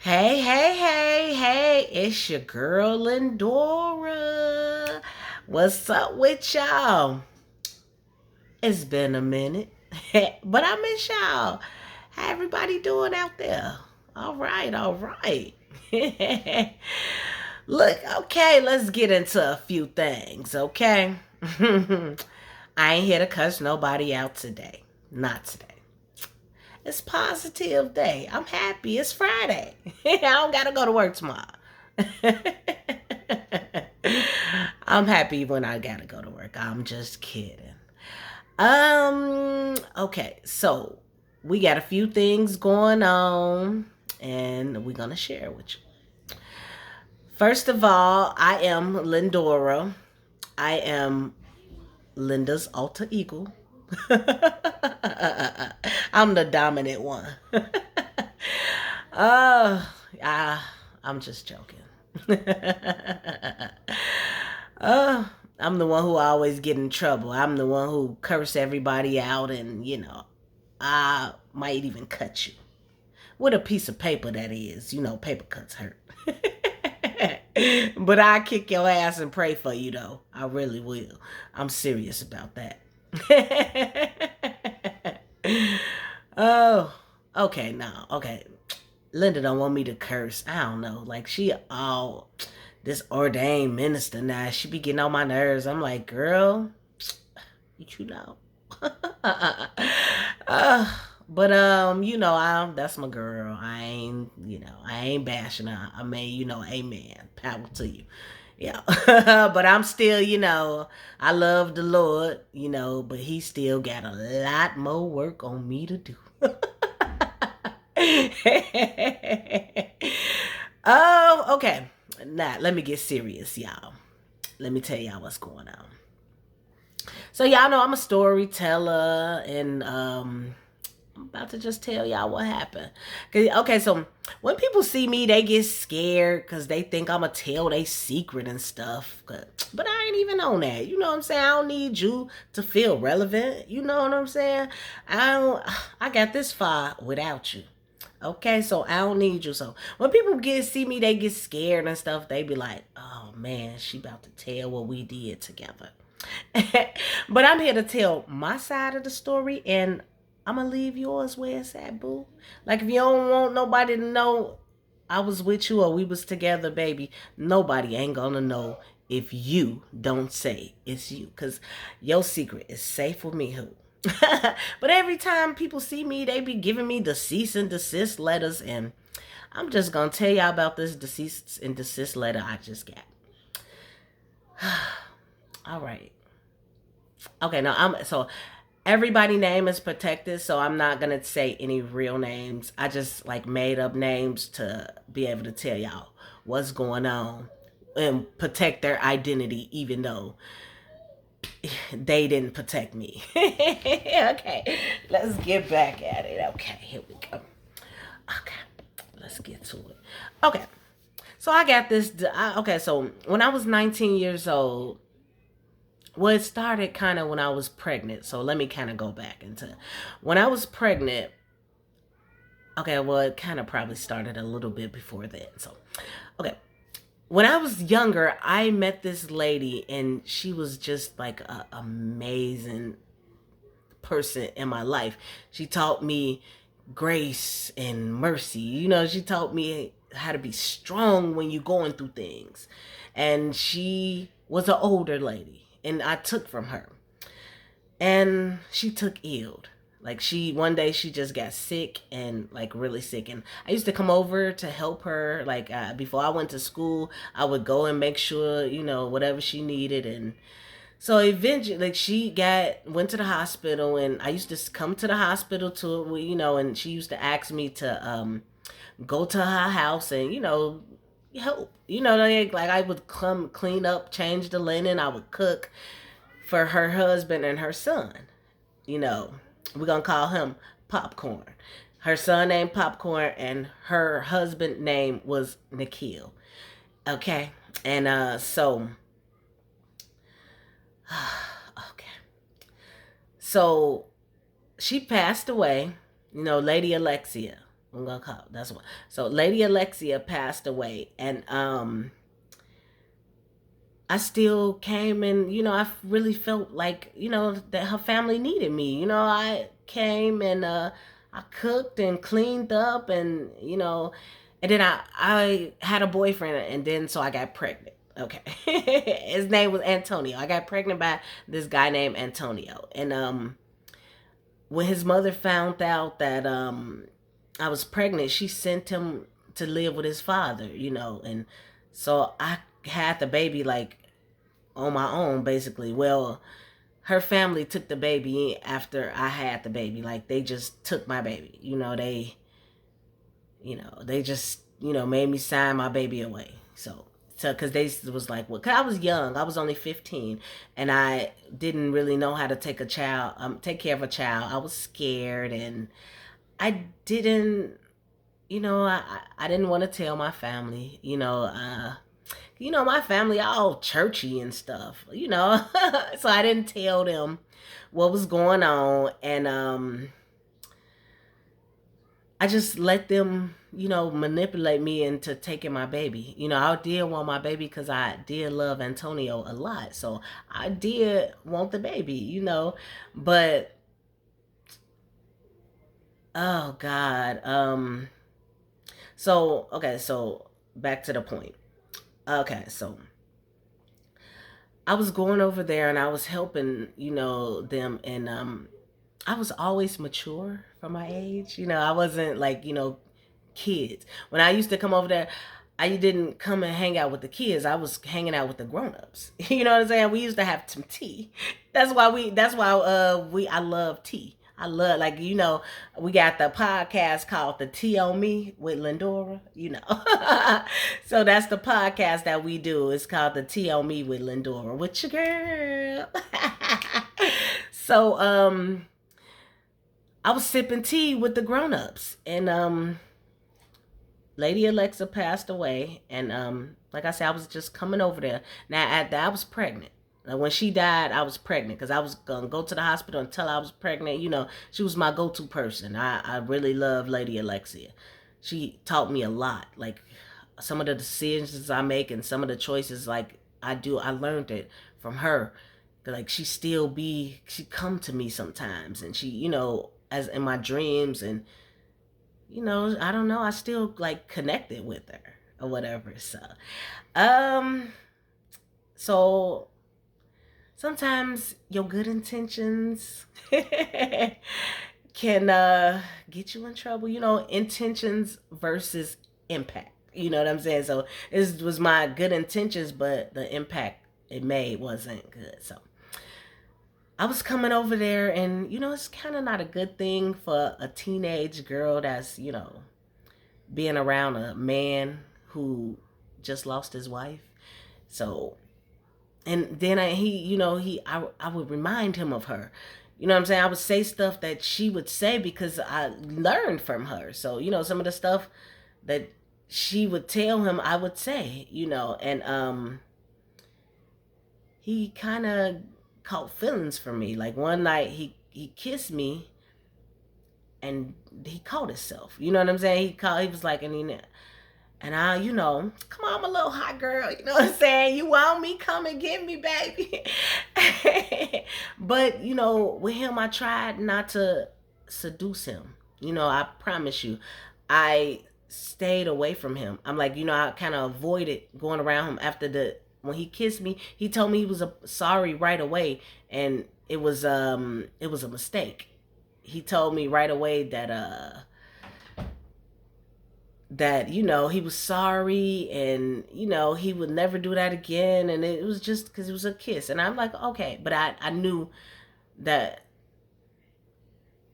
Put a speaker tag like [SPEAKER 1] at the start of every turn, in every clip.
[SPEAKER 1] Hey, hey, hey, hey, it's your girl Lindora. What's up with y'all? It's been a minute, but I miss y'all. How everybody doing out there? All right, all right. Look, okay, let's get into a few things, okay? I ain't here to cuss nobody out today. Not today. It's positive day. I'm happy. It's Friday. I don't gotta go to work tomorrow. I'm happy when I gotta go to work. I'm just kidding. Okay, so we got a few things going on and we're gonna share with you. First of all, I am Lindora. I am Linda's alter ego. I'm the dominant one. uh, I'm just joking. uh, I'm the one who always get in trouble. I'm the one who curse everybody out and, I might even cut you. With a piece of paper, that is. Paper cuts hurt. But I kick your ass and pray for you, though. I really will. I'm serious about that. Oh, okay, now, okay. Linda don't want me to curse. I don't know. Like she all this ordained minister now. She be getting on my nerves. I'm like, girl, you know. uh, but I that's my girl. I ain't bashing her. I mean, amen. Power to you. Yeah. But I'm still, I love the Lord, but he still got a lot more work on me to do. Oh, okay. Now, let me get serious, y'all. Let me tell y'all what's going on. So, y'all know I'm a storyteller, and I'm about to just tell y'all what happened. Okay, so when people see me, they get scared because they think I'm going to tell they secret and stuff. But I ain't even on that. You know what I'm saying? I don't need you to feel relevant. You know what I'm saying? I got this far without you. Okay, so I don't need you. So when people see me, they get scared and stuff. They be like, "Oh man, she about to tell what we did together." But I'm here to tell my side of the story, and I'm gonna leave yours where it's at, boo. Like if you don't want nobody to know I was with you or we was together, baby, nobody ain't gonna know if you don't say it's you, cause your secret is safe with me, who. But every time people see me, they be giving me the cease and desist letters, and I'm just gonna tell y'all about this cease and desist letter I just got. All right. Okay, now everybody name is protected, so I'm not gonna say any real names. I just like made up names to be able to tell y'all what's going on and protect their identity, even though they didn't protect me. Okay, let's get back at it. Okay, here we go. Okay, let's get to it. Okay, so I got this. Okay, so when I was 19 years old, well, it started kind of when I was pregnant. So let me kind of go back into when I was pregnant. Okay, well, it kind of probably started a little bit before that. So, okay, when I was younger, I met this lady, and she was just like an amazing person in my life. She taught me grace and mercy. She taught me how to be strong when you're going through things. And she was an older lady, and I took from her. And she took ill. Like one day she just got sick and like really sick. And I used to come over to help her. Like before I went to school, I would go and make sure, whatever she needed. And so eventually, like went to the hospital, and I used to come to the hospital to, and she used to ask me to go to her house and, help. Like I would come clean up, change the linen, I would cook for her husband and her son. You know, we're gonna call him Popcorn. Her son named Popcorn, and her husband name was Nikhil. Okay, and okay, so she passed away. Lady Alexia. I'm gonna call that's what. So Lady Alexia passed away, and I still came and I really felt like that her family needed me. I came and I cooked and cleaned up and and then I had a boyfriend and then so I got pregnant. Okay. His name was Antonio. I got pregnant by this guy named Antonio. And when his mother found out that I was pregnant, she sent him to live with his father, and so I had the baby like on my own basically. Well, her family took the baby after I had the baby. Like they just took my baby. They just made me sign my baby away. So because they was like, well, cause I was young, I was only 15, and I didn't really know how to take care of a child. I was scared, and I didn't, I didn't want to tell my family, my family all churchy and stuff, so I didn't tell them what was going on, and I just let them, manipulate me into taking my baby. I did want my baby because I did love Antonio a lot. So I did want the baby, But oh God. So okay, so back to the point. Okay, so I was going over there and I was helping, them, and I was always mature for my age. I wasn't like, kids. When I used to come over there, I didn't come and hang out with the kids. I was hanging out with the grown-ups. You know what I'm saying? We used to have some tea. That's why I love tea. I love, like, we got the podcast called The Tea on Me with Lindora. So that's the podcast that we do. It's called The Tea on Me with Lindora with your girl. So I was sipping tea with the grown-ups, and Lady Alexa passed away, and like I said, I was just coming over there. Now at that, I was pregnant. When she died, I was pregnant because I was gonna go to the hospital until I was pregnant. She was my go-to person. I really love Lady Alexia. She taught me a lot. Like some of the decisions I make and some of the choices like I do, I learned it from her. Like she come to me sometimes, and she, as in my dreams, and I don't know, I still like connected with her or whatever. Um, so sometimes your good intentions can get you in trouble. Intentions versus impact. You know what I'm saying? So this was my good intentions, but the impact it made wasn't good. So I was coming over there, and it's kind of not a good thing for a teenage girl that's being around a man who just lost his wife. So, and then I would remind him of her. You know what I'm saying? I would say stuff that she would say because I learned from her. So, some of the stuff that she would tell him, I would say, and he kind of caught feelings for me. Like one night he kissed me and he caught himself. You know what I'm saying? He was like, and I, come on, I'm a little hot girl. You know what I'm saying? You want me? Come and get me, baby. But, with him, I tried not to seduce him. I promise you. I stayed away from him. I'm like, I kind of avoided going around him after when he kissed me. He told me he was sorry right away, and it was a mistake. He told me right away that he was sorry, and he would never do that again, and it was just because it was a kiss, and I'm like, okay, but I knew that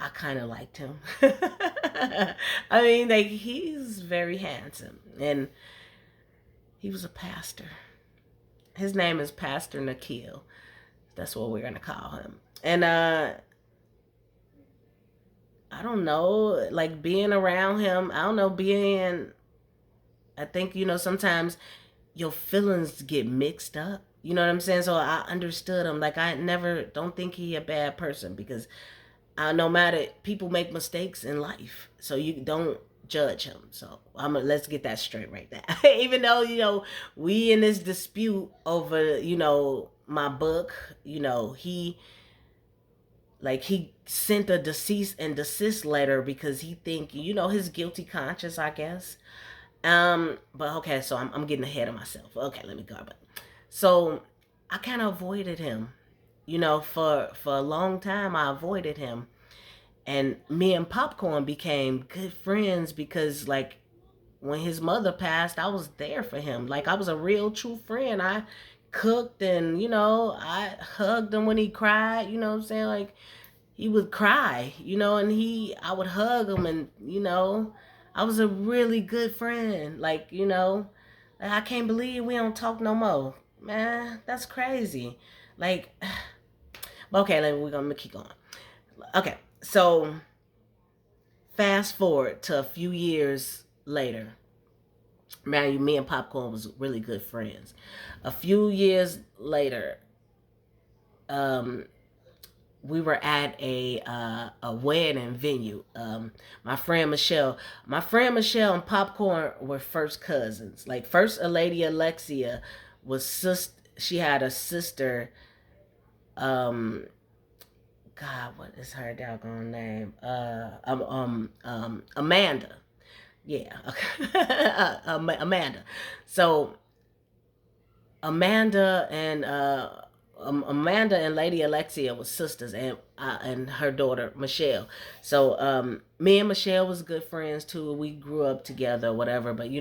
[SPEAKER 1] I kind of liked him. I mean, like, he's very handsome, and he was a pastor. His name is Pastor Nikhil. That's what we're gonna call him. And I don't know, like being around him, I don't know, I think, sometimes your feelings get mixed up. You know what I'm saying? So I understood him. Like I never don't think he a bad person because no matter, people make mistakes in life. So you don't judge him. So let's get that straight right there. Even though, we in this dispute over, my book, he sent a cease and desist letter because he think, his guilty conscience, I guess. But okay, so I'm getting ahead of myself. Okay, let me go back. So I kind of avoided him. For a long time I avoided him. And me and Popcorn became good friends because, like, when his mother passed, I was there for him. Like, I was a real true friend. I cooked and, I hugged him when he cried, you know what I'm saying? Like, he would cry, and I would hug him, and, I was a really good friend. Like, I can't believe we don't talk no more. Man, that's crazy. Like, okay, we're gonna keep going. Okay, so fast forward to a few years later. Man, me and Popcorn was really good friends. A few years later, um, we were at a wedding venue. My friend Michelle and Popcorn were first cousins. Like, first, a lady Alexia was she had a sister. Um, God, what is her doggone name? Amanda. Yeah, Amanda. So Amanda and Lady Alexia was sisters, and her daughter Michelle. So me and Michelle was good friends too. We grew up together, whatever. But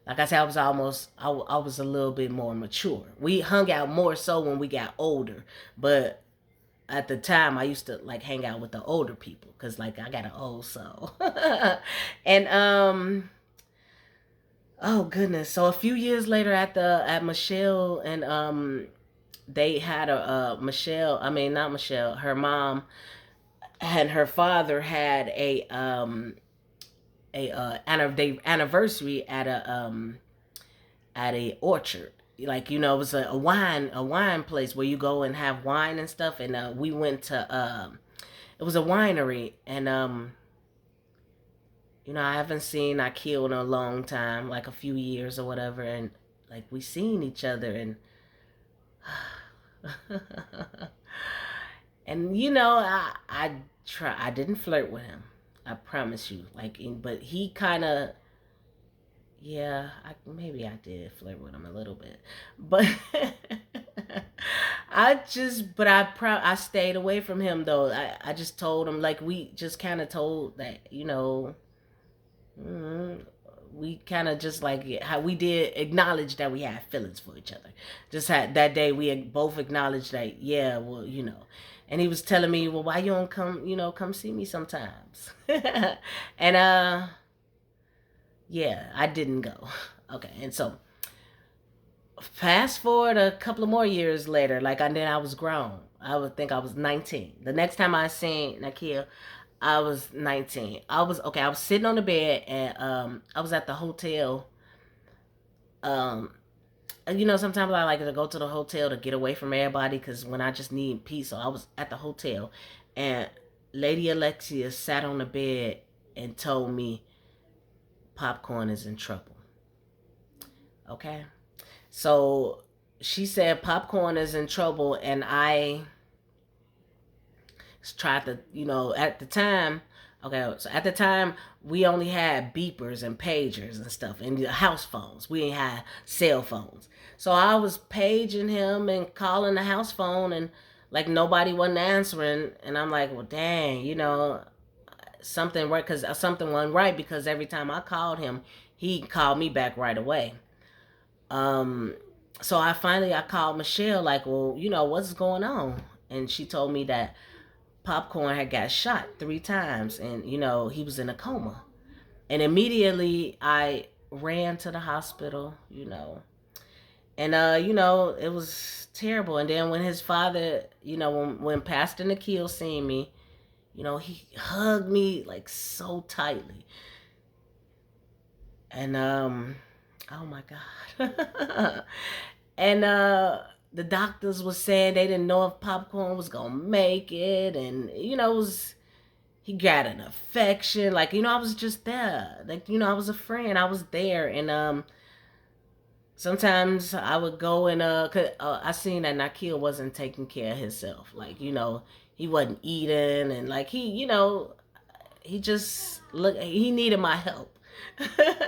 [SPEAKER 1] like I said, I was a little bit more mature. We hung out more so when we got older, but at the time I used to like hang out with the older people because, like, I got an old soul. And oh goodness. So a few years later, at Michelle and they had Michelle, I mean, not Michelle, her mom and her father had they anniversary at a orchard. Like, it was a wine place where you go and have wine and stuff. And we went to it was a winery. And I haven't seen Akil in a long time, like a few years or whatever. And like, we seen each other, and and I didn't flirt with him. I promise you. Like, but he kind of, yeah, maybe I did flirt with him a little bit, but I stayed away from him though. I just told him, like, we just kind of told that, mm, we kind of just like how we did acknowledge that we had feelings for each other. Just had that day we both acknowledged that, yeah, well, and he was telling me, well, why you don't come see me sometimes? And yeah, I didn't go. Okay, and so fast forward a couple of more years later, like, and then I was grown. I would think I was 19. The next time I seen Nakia, I was 19. I was sitting on the bed, and I was at the hotel. Um Sometimes I like to go to the hotel to get away from everybody because when I just need peace. So I was at the hotel, and Lady Alexia sat on the bed and told me Popcorn is in trouble. Okay? So she said Popcorn is in trouble, and I tried to, at the time, okay, so at the time, we only had beepers and pagers and stuff, and the house phones. We ain't had cell phones. So I was paging him and calling the house phone, and like nobody wasn't answering. And I'm like, well, dang, something right, because something wasn't right, because every time I called him, he called me back right away. Um, so I called Michelle, like, well, what's going on? And she told me that Popcorn had got shot 3 times, and he was in a coma. And immediately I ran to the hospital, and it was terrible. And then when his father, when Pastor Nikhil seen me, he hugged me like so tightly. And oh my God. And the doctors was saying they didn't know if Popcorn was gonna make it, and it was he got an affection. Like, I was just there. Like, I was a friend. I was there. And sometimes I would go and cause, I seen that Nakil wasn't taking care of himself. Like, he wasn't eating, and like he just look. He needed my help.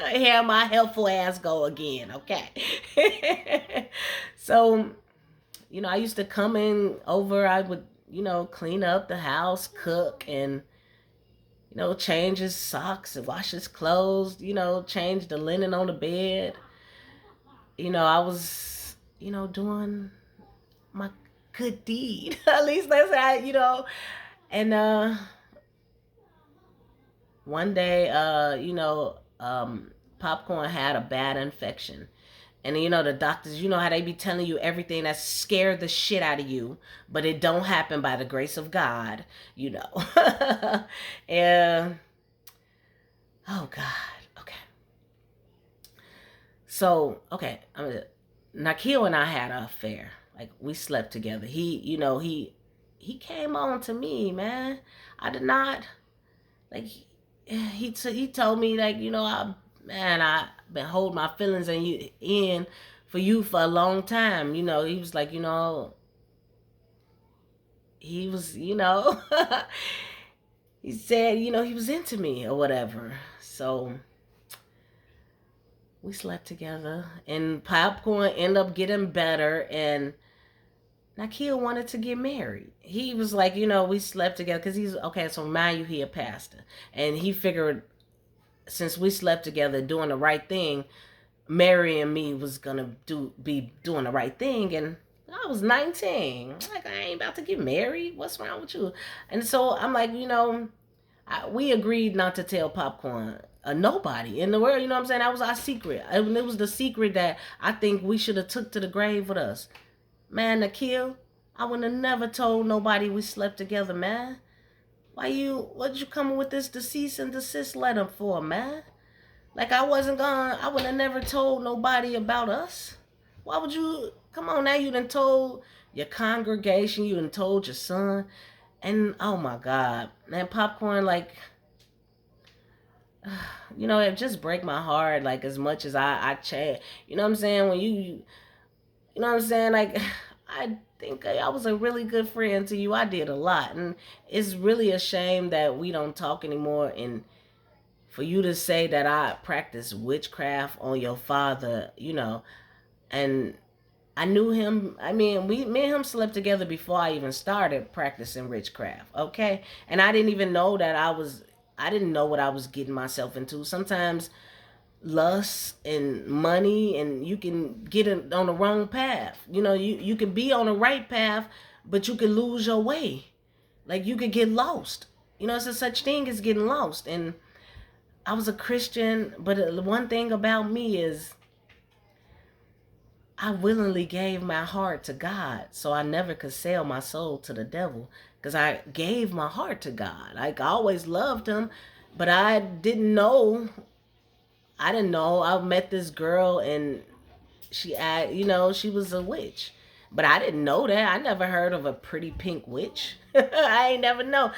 [SPEAKER 1] Here my helpful ass go again. Okay. So I used to come in over. I would clean up the house, cook, and change his socks and wash his clothes. Change the linen on the bed. I was doing my good deed. At least that's how. And one day, Popcorn had a bad infection. And the doctors, how they be telling you everything that scared the shit out of you, but it don't happen by the grace of God, you know. And oh God, okay. So okay, Nakil and I had an affair. Like we slept together. He came on to me, man. I did not like he told me like I been holding my feelings in for you for a long time. He was like he was he said he was into me or whatever. So we slept together, and Popcorn ended up getting better, and Nakil wanted to get married. He was like, we slept together because he's okay. So mind you, he a pastor, and he figured since we slept together, doing the right thing, marrying me was gonna be doing the right thing. And I was 19. Like I ain't about to get married. What's wrong with you? And so I'm like, we agreed not to tell Popcorn. Nobody in the world, you know what I'm saying? That was our secret. It was the secret that I think we should have took to the grave with us. Man, Nikhil, I would have never told nobody we slept together, man. What you coming with this cease and desist letter for, man? Like I would have never told nobody about us. Why would you, come on now, you done told your congregation, you done told your son, and oh my God, man, Popcorn, like, it just break my heart, like as much as I chat, you know what I'm saying, when you know what I'm saying, like, I think I was a really good friend to you. I did a lot, and it's really a shame that we don't talk anymore, and for you to say that I practice witchcraft on your father, and I knew him. I mean, me and him slept together before I even started practicing witchcraft. Okay, and I didn't even know that I didn't know what I was getting myself into. Sometimes lust and money, and you can get it on the wrong path. You can be on the right path, but you can lose your way. Like you could get lost. It's a such thing as getting lost. And I was a Christian, but one thing about me is I willingly gave my heart to God, so I never could sell my soul to the devil because I gave my heart to God. Like I always loved him, but I didn't know. I didn't know. I met this girl and she was a witch. But I didn't know that. I never heard of a pretty pink witch. I ain't never know. So